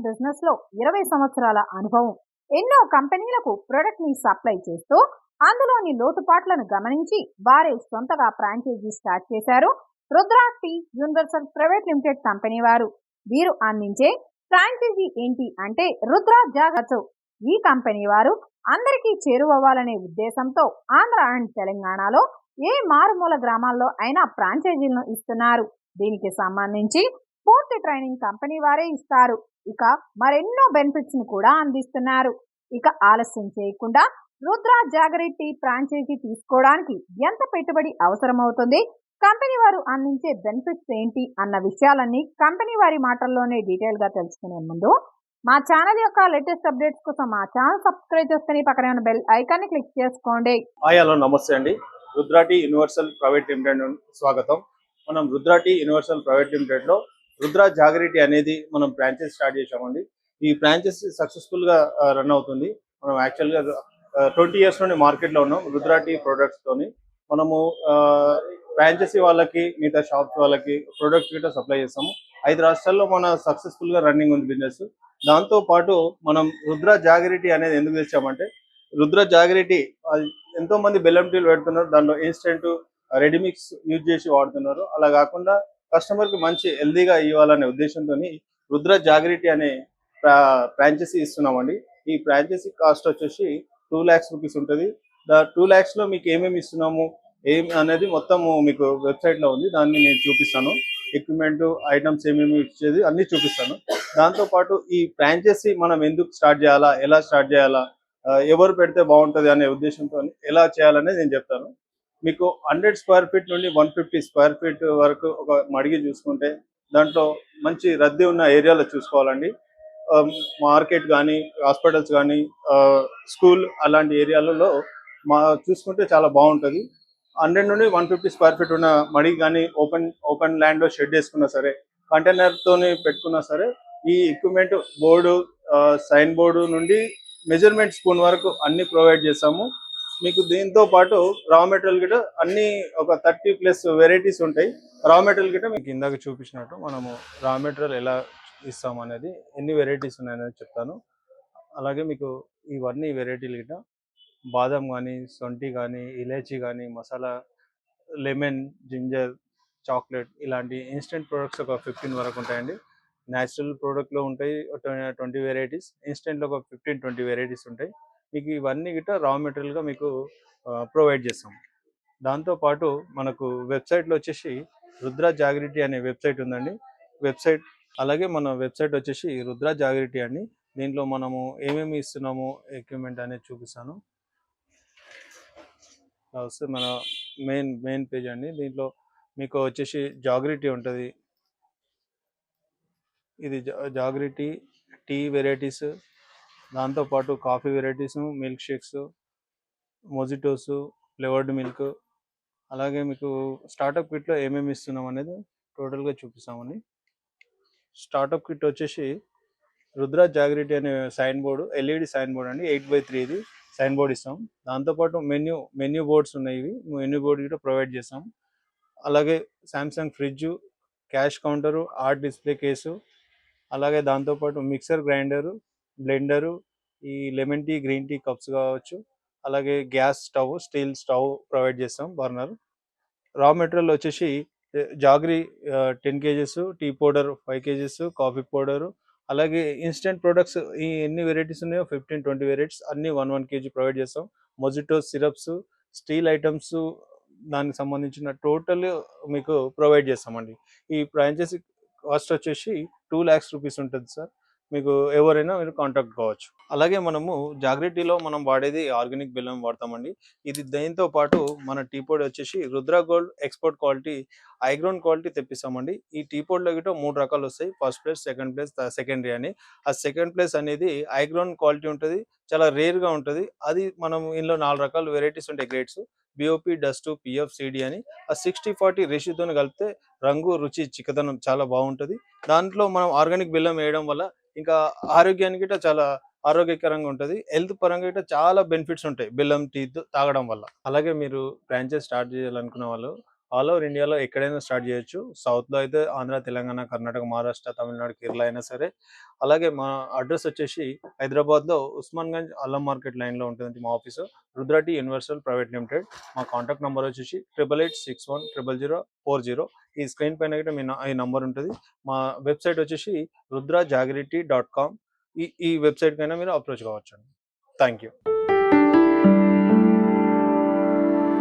Business లో 20 సంవత్సరాల అనుభవం, ఎన్నో కంపెనీలకు ప్రొడక్ట్ ని సప్లై చేస్తూ అందులోని లోటుపాట్లను గమనించి వారే సొంతగా ఫ్రాంచైజీ స్టార్ట్ చేశారు Rudra tea universal private limited company వారు. వీరు అందించే ఫ్రాంచైజీ ఏంటి అంటే రుద్రా జాగ్రత్త. ఈ కంపెనీ వారు అందరికీ చేరువవ్వాలనే ఉద్దేశంతో ఆంధ్ర అండ్ తెలంగాణలో ఏ మారుమూల గ్రామాల్లో అయినా ఫ్రాంచైజీలను ఇస్తున్నారు. దీనికి సంబంధించి పూర్తి ట్రైనింగ్ కంపెనీ వారే ఇస్తారు. ఇక మరెన్నో బెనిఫిట్స్ ని కూడా అందిస్తున్నారు. ఇక ఆలస్యం చేయకుండా రుద్రా జాగరి టీ ఫ్రాంచైజీ తీసుకోవడానికి ఎంత పెట్టుబడి అవసరమవుతుంది, కంపెనీ వారు అందించే బెనిఫిట్స్ ఏంటి అన్న విషయాలన్నీ కంపెనీ వారి మాటల్లోనే డీటెయిల్ గా తెలుసుకునే ముందు మా ఛానల్ యొక్క లేటెస్ట్ అప్డేట్స్ కోసం మా ఛానల్ సబ్స్క్రైబ్ చేసుకుని పక్కనే ఉన్న బెల్ ఐకాన్ ని క్లిక్ చేసుకోండి. హాయ్ హలో నమస్తే అండి. Rudra tea universal private limited స్వాగతం. మనం Rudra tea universal private limited లో రుద్రా జాగరి టీ అనేది మనం ఫ్రాంచైజ్ స్టార్ట్ చేసామండి. ఈ ఫ్రాంచైజ్ సక్సెస్ఫుల్ గా రన్ అవుతుంది. మనం యాక్చువల్ గా 20 years నుండి మార్కెట్ లో ఉన్నాం. రుద్రా టీ ప్రొడక్ట్స్ తోని మనము ఫ్రాంచైజీ వాళ్ళకి మిగతా షాప్స్ వాళ్ళకి ప్రొడక్ట్స్ గిట్లా సప్లై చేస్తాము. 5 రాష్ట్రాల్లో మన సక్సెస్ఫుల్ గా రన్నింగ్ ఉంది బిజినెస్. దాంతో పాటు మనం రుద్రా జాగరి టీ అనేది ఎందుకు తెచ్చామంటే, రుద్రా జాగరి టీ ఎంతో మంది బెల్లం టీలు పెడుతున్నారు, దాంట్లో ఇన్స్టెంట్ రెడీమిక్స్ యూజ్ చేసి వాడుతున్నారు. అలా కాకుండా కస్టమర్ కి మంచి హెల్దీగా ఇవ్వాలనే ఉద్దేశంతో రుద్రా జాగరి టీ అనే ఫ్రాంచైజీ ఇస్తున్నామండి. ఈ ఫ్రాంచైజీ కాస్ట్ వచ్చేసి 2 lakhs రూపీస్ ఉంటుంది. 2 lakhs లో మీకు ఏమేమి ఇస్తున్నాము ఏం అనేది మొత్తం మీకు వెబ్సైట్ లో ఉంది. దాన్ని నేను చూపిస్తాను. ఎక్విప్మెంట్ ఐటమ్స్ ఏమేమి ఇచ్చేది అన్ని చూపిస్తాను. దాంతోపాటు ఈ ఫ్రాంచైజీ మనం ఎందుకు స్టార్ట్ చేయాలా, ఎలా స్టార్ట్ చేయాలా, ఎవరు పెడితే బాగుంటుంది అనే ఉద్దేశంతో ఎలా చేయాలనేది నేను చెప్తాను. మీకు 100 square feet నుండి 150 square feet వరకు ఒక మడిగి చూసుకుంటే దాంట్లో మంచి రద్దీ ఉన్న ఏరియాలో చూసుకోవాలండి. మార్కెట్ కానీ, హాస్పిటల్స్ కానీ, స్కూల్ అలాంటి ఏరియాలలో చూసుకుంటే చాలా బాగుంటుంది. 100 నుండి 150 square feet ఉన్న మడిగి కానీ, ఓపెన్ ల్యాండ్లో షెడ్ వేసుకున్నా సరే, కంటైనర్తోని పెట్టుకున్నా సరే, ఈ ఎక్విప్మెంట్ బోర్డు, సైన్ బోర్డు నుండి మెజర్మెంట్ స్పూన్ వరకు అన్ని ప్రొవైడ్ చేస్తాము. మీకు దీంతో పాటు రా మెటీరియల్ గిట్ట అన్ని ఒక 30+ వెరైటీస్ ఉంటాయి. రా మెటీరియల్ గిట్ట మీకు ఇందాక చూపించినట్టు మనము రా మెటీరియల్ ఎలా ఇస్తాం అనేది, ఎన్ని వెరైటీస్ ఉన్నాయనేది చెప్తాను. అలాగే మీకు ఇవన్నీ వెరైటీలు గిట్ట బాదం కానీ, సొంటి కానీ, ఇలాచీ కానీ, మసాలా, లెమన్, జింజర్, చాక్లెట్ ఇలాంటి ఇన్స్టెంట్ ప్రొడక్ట్స్ ఒక 15 వరకు ఉంటాయండి. న్యాచురల్ ప్రోడక్ట్లో ఉంటాయి 20 వెరైటీస్, ఇన్స్టెంట్లో ఒక 15-20 వెరైటీస్ ఉంటాయి. మీకు ఇవన్నీ గిట్ట రా మెటీరియల్గా మీకు ప్రొవైడ్ చేస్తాం. దాంతోపాటు మనకు వెబ్సైట్లో వచ్చేసి రుద్రా జాగరి టీ అనే వెబ్సైట్ ఉందండి. వెబ్సైట్ అలాగే మన వెబ్సైట్ వచ్చేసి రుద్రా జాగరి టీ అని. దీంట్లో మనము ఏమేమి ఇస్తున్నాము ఎక్విప్మెంట్ అనేది చూపిస్తాను. వస్తే మన మెయిన్ పేజ్ అండి. దీంట్లో మీకు వచ్చేసి జాగరి టీ ఉంటుంది. ఇది జాగరి టీ వెరైటీస్, దాంతోపాటు coffee varieties, milk shakes, mojitos, flavoured milk, అలాగే మీకు స్టార్టప్ కిట్లో ఏమేమి ఇస్తున్నాం అనేది టోటల్గా చూపిస్తామండి. స్టార్టప్ కిట్ వచ్చేసి రుద్రా జాగరి టీ అనే sign board, LED sign board అండి, 8x3 ఇది సైన్ బోర్డు ఇస్తాం. దాంతోపాటు మెన్యూ బోర్డ్స్ ఉన్నాయి. ఇవి మెన్యూ బోర్డు కూడా ప్రొవైడ్ చేస్తాం. అలాగే Samsung fridge, cash counter, art display case, అలాగే దాంతోపాటు మిక్సర్ గ్రైండరు, బ్లెండరు, ఈ lemon tea, green tea cups కావచ్చు, అలాగే gas stove, steel stove provide చేస్తాం, బర్నర్. రా మెటీరియల్ వచ్చేసి jaggery 10 kgs, tea powder 5 kgs, coffee powder, అలాగే ఇన్స్టెంట్ ప్రొడక్ట్స్ ఈ ఎన్ని వెరైటీస్ ఉన్నాయో 15-20 వెరైటీస్ అన్ని 1 kg ప్రొవైడ్ చేస్తాం. మొజిటోస్, సిరప్స్, స్టీల్ ఐటమ్స్ దానికి సంబంధించిన టోటల్ మీకు ప్రొవైడ్ చేస్తామండి. ఈ ఫ్రాంచైజీ కాస్ట్ వచ్చేసి 2 lakhs రూపీస్ ఉంటుంది సార్. మీకు ఎవరైనా మీరు కాంటాక్ట్ కావచ్చు. అలాగే మనము జాగరి టీలో మనం వాడేది ఆర్గానిక్ బెల్లం వాడతామండి. ఇది దీంతో పాటు మన టీ పొడి వచ్చేసి Rudra gold export quality, high ground quality తెప్పిస్తామండి. ఈ టీ పొడిలో గిట్ట 3 రకాలు వస్తాయి. First place, second place, secondary అని. ఆ సెకండ్ ప్లేస్ అనేది హైగ్రౌండ్ క్వాలిటీ ఉంటుంది, చాలా రేర్గా ఉంటుంది. అది మనం ఇందులో 4 రకాల వెరైటీస్ ఉంటాయి grades, BOP, dust, PF, CD అని. ఆ 60-40 రేషియోతో కలిపితే రంగు, రుచి, చిక్కదనం చాలా బాగుంటుంది. దాంట్లో మనం ఆర్గానిక్ బెల్లం వేయడం వల్ల ఇంకా ఆరోగ్యానికి చాలా ఆరోగ్యకరంగా ఉంటుంది. హెల్త్ పరంగా చాలా బెనిఫిట్స్ ఉంటాయి బెల్లం టీ తాగడం వల్ల. అలాగే మీరు ఫ్రాంచైజ్ స్టార్ట్ చేయాలనుకున్న వాళ్ళు ఆల్ ఓవర్ ఇండియాలో ఎక్కడైనా స్టార్ట్ చేయొచ్చు. సౌత్‌లో అయితే ఆంధ్ర, తెలంగాణ, కర్ణాటక, మహారాష్ట్ర, తమిళనాడు, కేరళ అయినా సరే. అలాగే మా అడ్రస్ వచ్చేసి హైదరాబాద్‌లో ఉస్మాన్‌గంజ్ అల్లం మార్కెట్ లైన్‌లో ఉంటుంది మా office. Rudrati universal private limited. మా కాంటాక్ట్ నంబర్ వచ్చేసి 8886100040. ఈ స్క్రీన్ పైన గిట్ట ఈ నంబర్ ఉంటది. మా వెబ్‌సైట్ వచ్చేసి rudrajagrity.com. ఈ వెబ్‌సైట్‌కైనా మీరు అప్రోచ్ కావచ్చండి. Thank you.